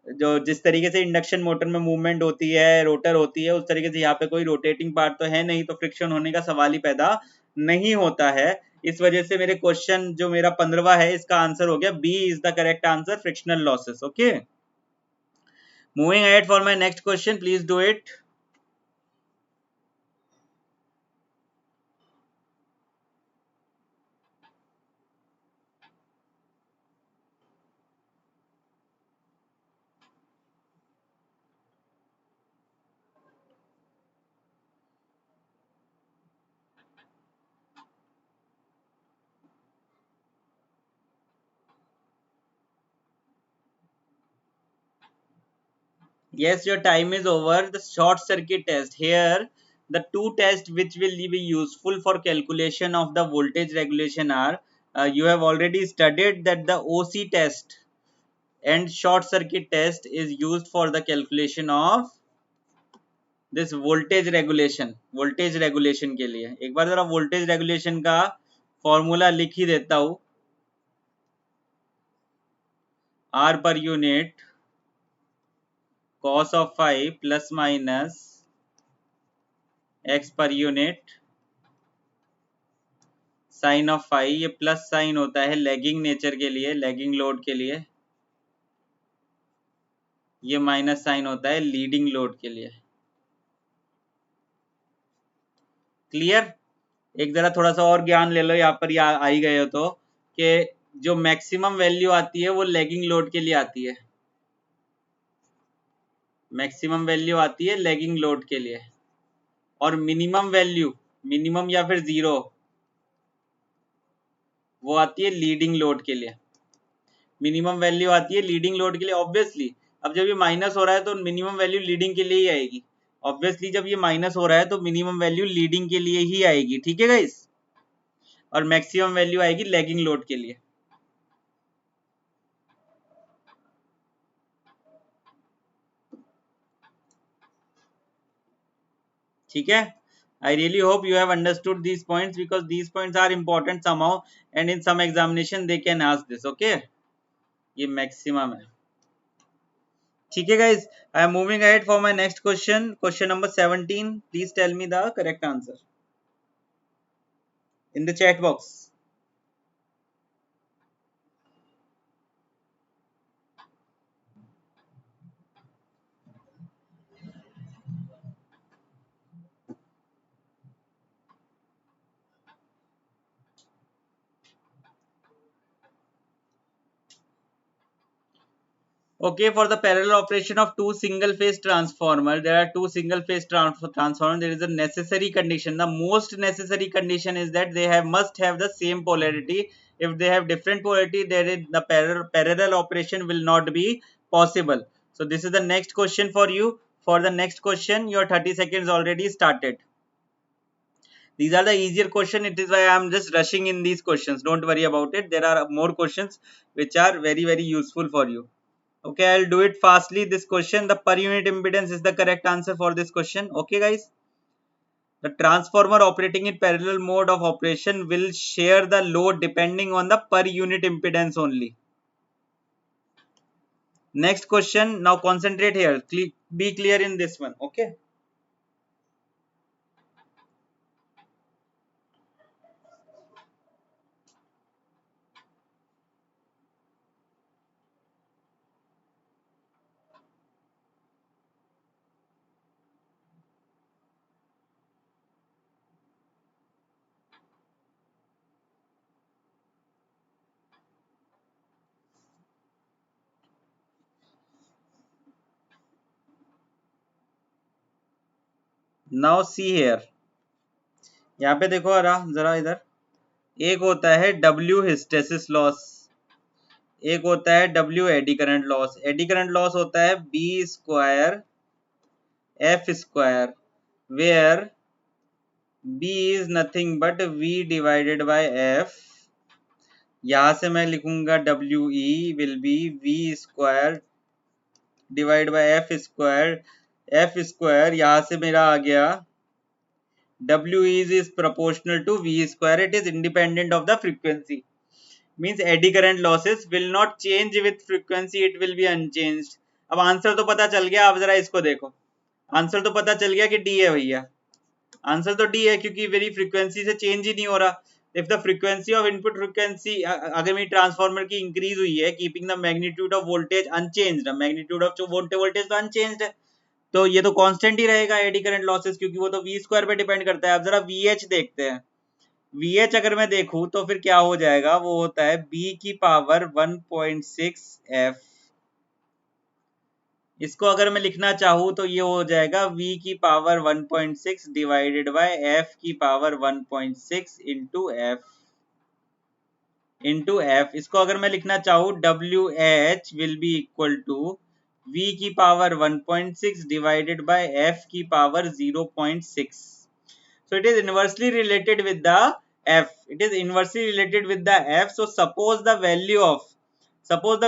जो जिस तरीके से induction motor में movement होती है, rotor होती है, उस तरीके से यहाँ पे कोई रोटेटिंग पार्ट तो है नहीं, तो फ्रिक्शन होने का सवाल ही पैदा नहीं होता है. इस वजह से मेरे क्वेश्चन जो मेरा 15वां है इसका आंसर हो गया B is the correct answer, frictional losses. Okay, moving ahead for my next question, please do it. Yes, your time is over. The short circuit test. Here, the two tests which will be useful for calculation of the voltage regulation are, you have already studied that the OC test and short circuit test is used for the calculation of this voltage regulation. voltage regulation के लिए एक बार जरा voltage regulation का formula लिख ही देता हूँ. R per unit cos of phi plus minus x per unit sine of phi. ये plus sign होता है लैगिंग नेचर के लिए, लैगिंग लोड के लिए. ये माइनस साइन होता है लीडिंग लोड के लिए. क्लियर? एक जरा थोड़ा सा और ज्ञान ले लो यहाँ पर, या आ ही गए हो तो, कि जो मैक्सिमम वैल्यू आती है वो लैगिंग लोड के लिए आती है. मैक्सिमम वैल्यू आती है लैगिंग लोड के लिए. और मिनिमम वैल्यू, मिनिमम या फिर जीरो, वो आती है लीडिंग लोड के लिए। मिनिमम वैल्यू आती है लीडिंग लोड के लिए ऑब्वियसली। अब जब ये माइनस हो रहा है तो मिनिमम वैल्यू लीडिंग के लिए ही आएगी ऑब्वियसली। जब ये माइनस हो रहा है तो मिनिमम वैल्यू लीडिंग के लिए ही आएगी, ठीक है गाइस। और मैक्सिमम वैल्यू आएगी लैगिंग लोड के लिए। ठीक है, I really hope you have understood these points because these points are important somehow and in some examination they can ask this, okay। ये मैक्सिमम है, ठीक है guys। I am moving ahead for my next question, question number 17। please tell me the correct answer in the chat box। Okay, for the parallel operation of two single phase transformer, there are two single phase transformer. There is a necessary condition. The most necessary condition is that they must have the same polarity. If they have different polarity, there is the parallel operation will not be possible. So this is the next question for you. For the next question, your 30 seconds already started. These are the easier question. It is why I am just rushing in these questions. Don't worry about it. There are more questions which are very useful for you. Okay, I'll do it fastly. This question, the per unit impedance is the correct answer for this question. Okay, guys. The transformer operating in parallel mode of operation will share the load depending on the per unit impedance only. Next question. Now concentrate here. Be clear in this one. Okay. Now see here. यहाँ पे देखो जरा इधर। एक होता है W hysteresis loss, एक होता है W eddy current loss. Eddy current loss होता है B square F square, where B is nothing but V divided by F। यहां से मैं लिखूंगा WE will be V square divided by F square। F square यहां से मेरा आ गया WE is proportional to V square। It is independent of the frequency, means eddy current losses will not change with frequency, it will be unchanged। अब answer तो पता चल गया। अब जरा इसको देखो, आंसर तो पता चल गया कि D है भैया। आंसर तो डी है क्योंकि मेरी फ्रीक्वेंसी से चेंज ही नहीं हो रहा। If the frequency of input frequency, अगर मेरी ट्रांसफार्मर की इंक्रीज हुई है keeping the magnitude of voltage unchanged, magnitude of voltage तो अनचेंज्ड है, तो ये तो कांस्टेंट ही रहेगा एडी करंट लॉसेस, क्योंकि वो तो वी स्क्वायर पे डिपेंड करता है। अब जरा वीएच देखते हैं। वीएच अगर मैं देखूं तो फिर क्या हो जाएगा, वो होता है बी की पावर 1.6 एफ। इसको अगर मैं लिखना चाहूँ तो ये हो जाएगा v की पावर 1.6 डिवाइडेड बाय f की पावर 1.6 इंटू f। इसको अगर मैं लिखना चाहूँ WH will be equal to v की पावर 1.6 डिवाइडेड बाय f की power 0.6। so it is inversely related with the f, it is inversely related with the f। so suppose the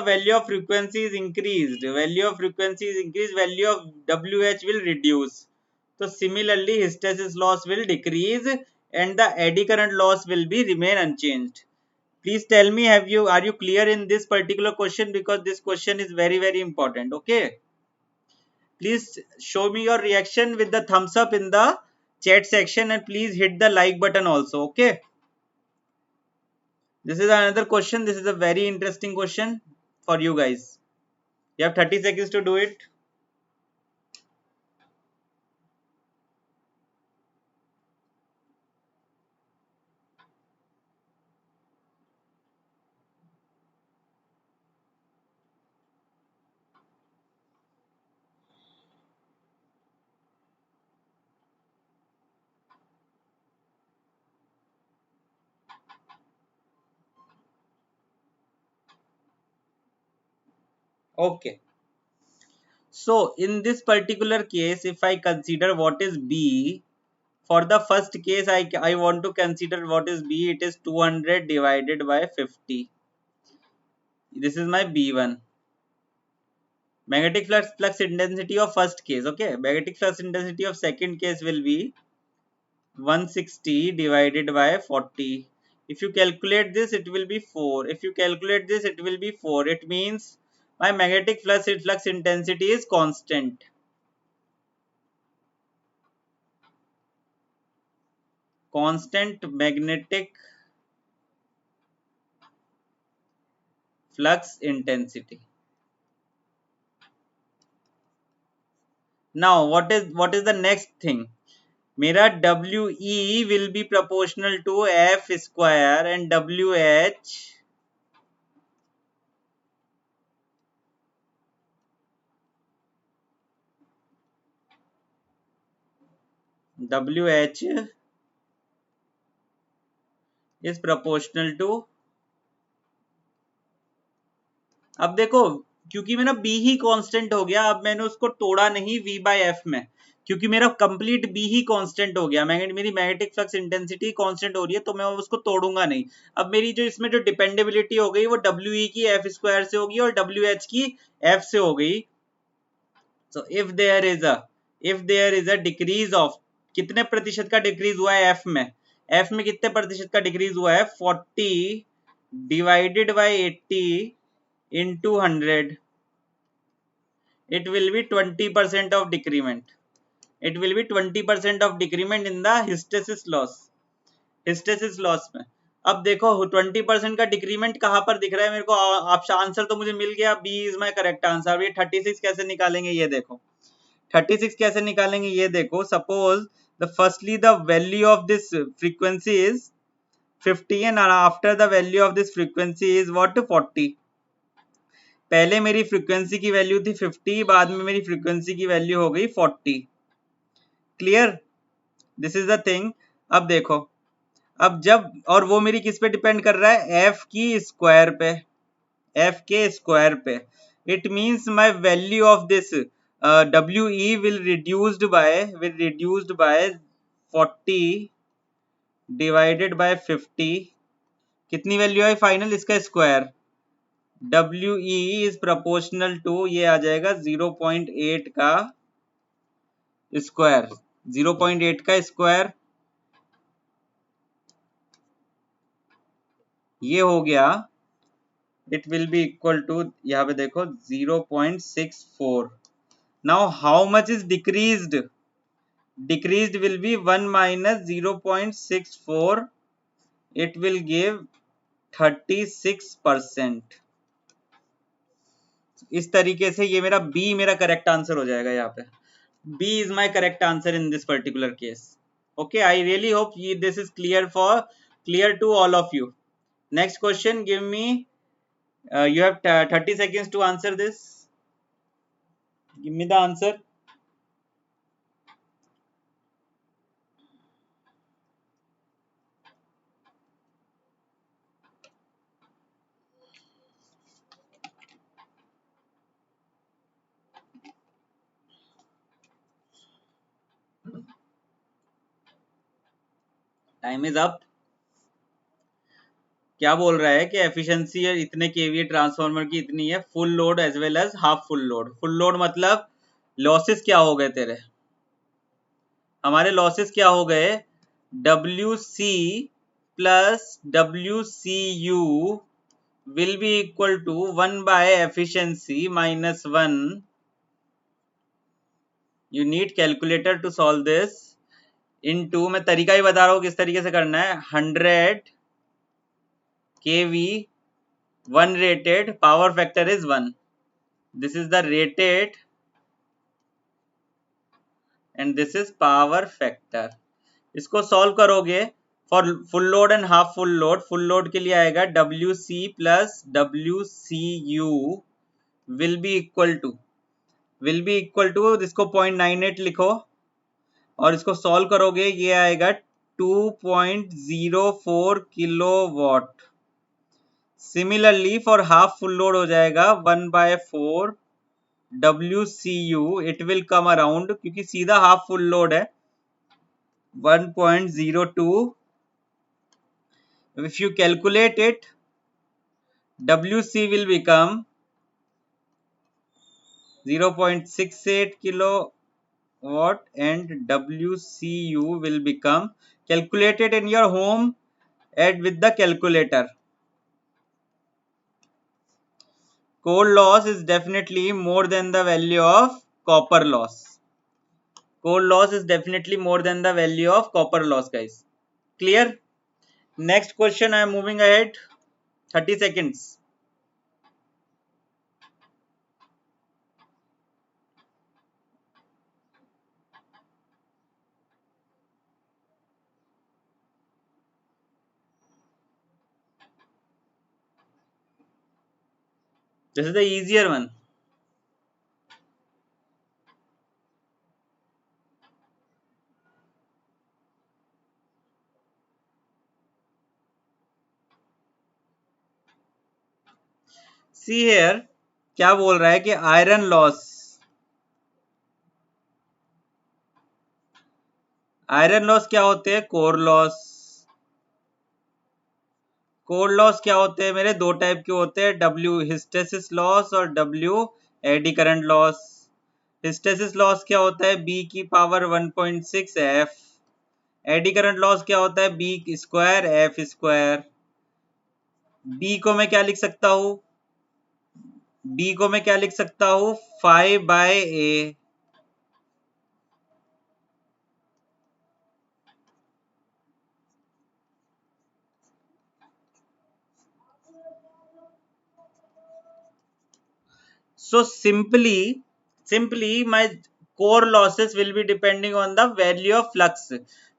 value of frequency is increased, value of frequency is increased, value of WH will reduce, so similarly hysteresis loss will decrease and the eddy current loss will be remain unchanged। please tell me, are you clear in this particular question, because this question is very important। okay, please show me your reaction with the thumbs up in the chat section and please hit the like button also। okay, this is another question, this is a very interesting question for you guys। you have 30 seconds to do it। Okay. So in this particular case, if I consider what is B, for the first case, I want to consider what is B. It is 200 divided by 50. This is my B1. Magnetic flux intensity of first case. Okay. Magnetic flux intensity of second case will be 160 divided by 40. If you calculate this, it will be 4. If you calculate this, it will be 4. It means my magnetic flux intensity is constant. Constant magnetic flux intensity. Now what is the next thing? मेरा WE will be proportional to F square and WH is proportional to, अब देखो क्योंकि मेरा B ही constant हो गया, अब मैंने उसको तोड़ा नहीं V बाय एफ में, क्योंकि मेरा कंप्लीट B ही कांस्टेंट हो गया, मेरी मैग्नेटिक फ्लक्स इंटेंसिटी कांस्टेंट हो रही है, तो मैं उसको तोड़ूंगा नहीं। अब मेरी जो इसमें जो डिपेंडेबिलिटी हो गई वो WE की F स्क्वायर से होगी और WH की F से हो गई। So if there is a decrease of, कितने प्रतिशत का डिक्रीज हुआ है F में कितने प्रतिशत का डिक्रीज हुआ है 40 divided bye 80 into 100, it will be 20% of decrement. It will be 20% of decrement in the hysteresis loss. Hysteresis loss में अब देखो 20% का डिक्रीमेंट कहां पर दिख रहा है मेरे को, आप आंसर तो मुझे मिल गया, B is my correct answer. ये 36 कैसे निकालेंगे ये देखो, 36 कैसे निकालेंगे ये देखो। Suppose the firstly the value of this frequency is 50 and after the value of this frequency is what 40। पहले मेरी फ्रीक्वेंसी की वैल्यू थी 50, बाद में मेरी फ्रीक्वेंसी की वैल्यू हो गई 40। Clear, this is the thing. अब देखो, अब जब, और वो मेरी किस पे डिपेंड कर रहा है, एफ की स्क्वायर पे, एफ के स्क्वायर पे। It means my value of this WE will reduced by 40 divided by 50। कितनी वैल्यू है फाइनल इसका square, WE is proportional to, ये आ जाएगा 0.8 का स्क्वायर, 0.8 का स्क्वायर, ये हो गया। It will be equal to, यहाँ पे देखो 0.64। Now how much is decreased, decreased will be 1 minus 0.64, it will give 36%। इस तरीके से ये मेरा बी मेरा करेक्ट आंसर हो जाएगा। यहाँ पे B is my correct answer in this particular case. Okay, I really hope this is clear to all of you. Next question, give me, you have 30 seconds to answer this. Give me the answer. Time is up. क्या बोल रहा है कि efficiency इतने KVA transformer की इतनी है, full load as well as half full load. Full load मतलब लॉसेस क्या हो गए तेरे, हमारे लॉसेस क्या हो गए, WC plus WCU will be equal to 1 by efficiency minus 1. You need calculator to solve this. into, मैं तरीका ही बता रहा हूँ किस तरीके से करना है, 100 kV 1 rated, power factor is 1. This is the rated and this is power factor. इसको solve करोगे for full load and half full load, full load के लिए आएगा WC plus WCU will be equal to, इसको 0.98 लिखो और इसको solve करोगे, ये आएगा 2.04 kilowatt. Similarly for half full load हो जाएगा 1/4 WCU, it will come around, क्योंकि सीधा हाफ फुल लोड है 1.02. if you calculate it, WC will become 0.68 kilowatt and WCU will become, calculated in your home, add with the calculator. Coal loss is definitely more than the value of copper loss. Coal loss is definitely more than the value of copper loss, guys. Clear? Next question, I am moving ahead. 30 seconds. This is the easier one. See here, क्या बोल रहा है कि iron loss, iron loss क्या होते हैं? Core loss. Core loss क्या होते हैं मेरे? दो टाइप के होते हैं, W हिस्टेसिस लॉस और W eddy current loss. Hysteresis loss क्या होता है? B की power 1.6 F। AD current loss क्या होता है? B square F square. B को मैं क्या लिख सकता हूँ? B को मैं क्या लिख सकता हूँ? 5/A। So simply my core losses will be depending on the value of flux.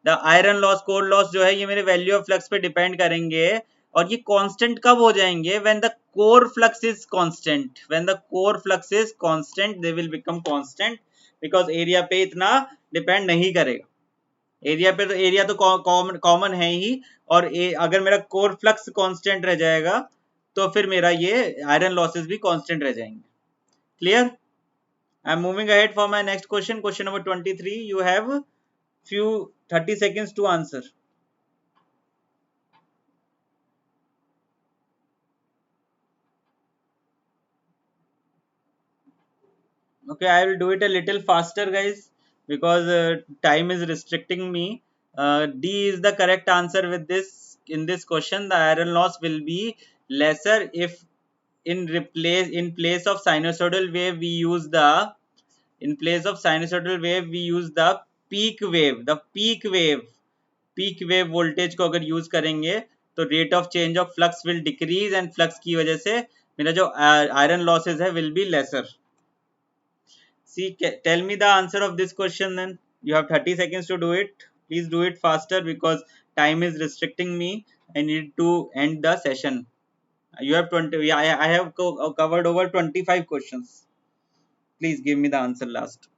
The iron loss, core loss जो है ये मेरे value of flux पे depend करेंगे, और ये constant कब हो जाएंगे? When the core flux is constant. When the core flux is constant, they will become constant, because area पे इतना depend नहीं करेगा। एरिया पे तो एरिया तो कॉमन है ही, और अगर मेरा कोर फ्लक्स कांस्टेंट रह जाएगा तो फिर मेरा ये आयरन लॉसेस भी कांस्टेंट रह जाएंगे। Clear? I'm moving ahead for my next question. Question number 23. You have few 30 seconds to answer. Okay, I will do it a little faster, guys, because time is restricting me. D is the correct answer with this. In this question, the iron loss will be lesser if in place of sinusoidal wave we use the peak wave. The peak wave voltage को अगर use करेंगे तो rate of change of flux will decrease, and flux की वजह से मेरा जो iron losses है will be lesser. See, tell me the answer of this question then. You have 30 seconds to do it. Please do it faster because time is restricting me. I need to end the session. You have 20. Yeah, I have covered over 25 questions. Please give me the answer last.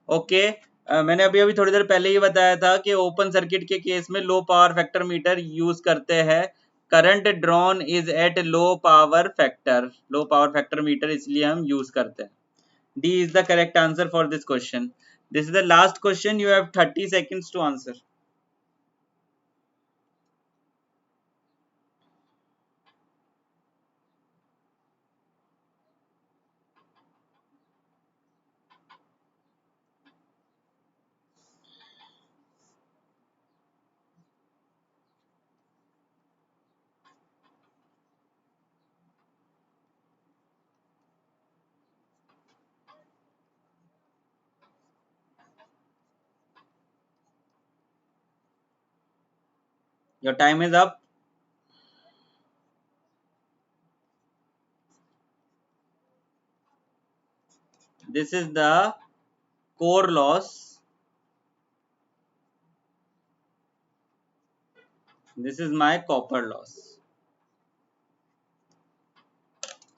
Okay, मैंने अभी अभी थोड़ी देर पहले ही बताया था कि open circuit के case में low power factor meter use करते हैं। Current drawn is at low power factor meter इसलिए हम यूज करते हैं। D is the correct answer for this question. This is the last question, you have 30 seconds to answer. Your time is up. This is the core loss, this is my copper loss.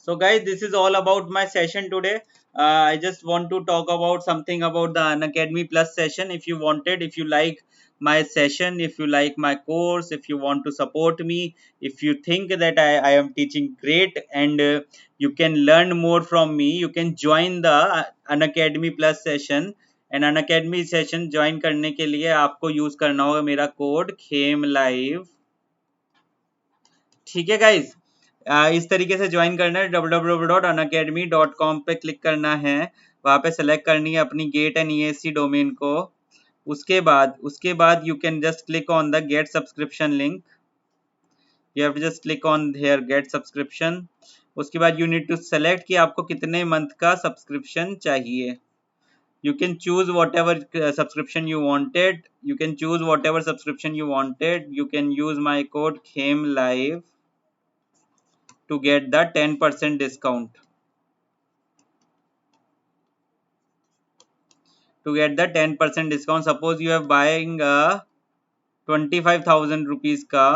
So guys, this is all about my session today. I just want to talk about something about the Unacademy Plus session. If you wanted, if you like my session, if you like my course, if you want to support me, if you think that I am teaching great and you can learn more from me, you can join the Unacademy Plus session. And Unacademy session join करने के लिए आपको use करना होगा मेरा code Khem live. ठीक है guys, इस तरीके से ज्वाइन करना है। www.unacademy.com पे क्लिक करना है, वहां पे सेलेक्ट करनी है अपनी गेट एंड EAC डोमेन को। उसके बाद you can just click on the get subscription link. You have to just click on here get subscription. उसके बाद यू नीड टू सेलेक्ट कि आपको कितने मंथ का सब्सक्रिप्शन चाहिए। You can choose whatever subscription you wanted. You can choose whatever subscription you wanted. You can use my code KHEMLIVE to get the 10% discount. To get the 10% discount, suppose you are buying a 25,000 rupees का,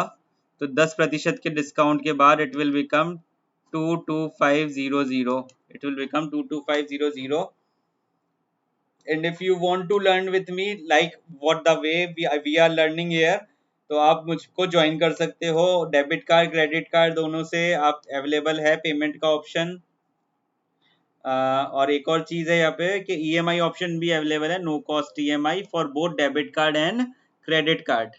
तो 10% के discount के बाद it will become 22500. It will become 22500. And if you want to learn with me like what the way we are learning here, तो आप मुझको join कर सकते हो। डेबिट कार्ड क्रेडिट कार्ड दोनों से आप अवेलेबल है पेमेंट का ऑप्शन। और एक और चीज है यहाँ पे कि EMI ऑप्शन भी अवेलेबल है, no cost EMI for both debit card and credit card.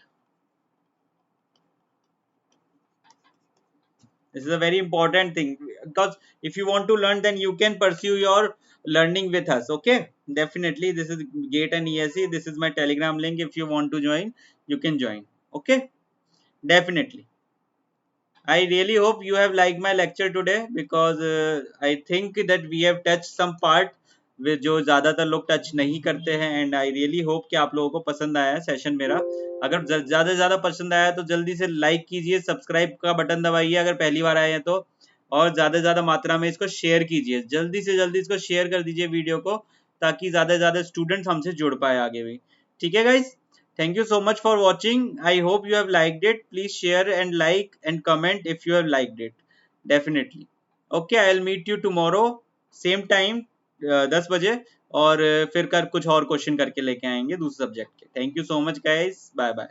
This is a very important thing because if you want to learn, then you can pursue your learning with us. Okay, definitely. This is Gate and ESE. This is my Telegram link. If you want to join, you can join. Okay, definitely. I really hope you have liked my lecture today because I think that we have touched some part with जो ज़्यादातर लोग touch नहीं करते हैं। And I really hope कि आप लोगों को पसंद आया सेशन मेरा। अगर ज़्यादा से ज़्यादा पसंद आया तो जल्दी से लाइक कीजिए, सब्सक्राइब का बटन दबाइए अगर पहली बार आए हैं तो, और ज़्यादा से ज़्यादा मात्रा में इसको शेयर कीजिए। जल्दी से जल्दी इसको शेयर कर दीजिए वीडियो को, ताकि ज़्यादा से ज़्यादा स्टूडेंट्स हमसे जुड़ पाए आगे भी। ठीक है guys, thank you so much for watching. I hope you have liked it. Please share and like and comment if you have liked it. Definitely. Okay, I'll meet you tomorrow same time 10 बजे, और फिर कुछ और question करके लेके आएंगे दूसरे subject के। Thank you so much guys, bye bye.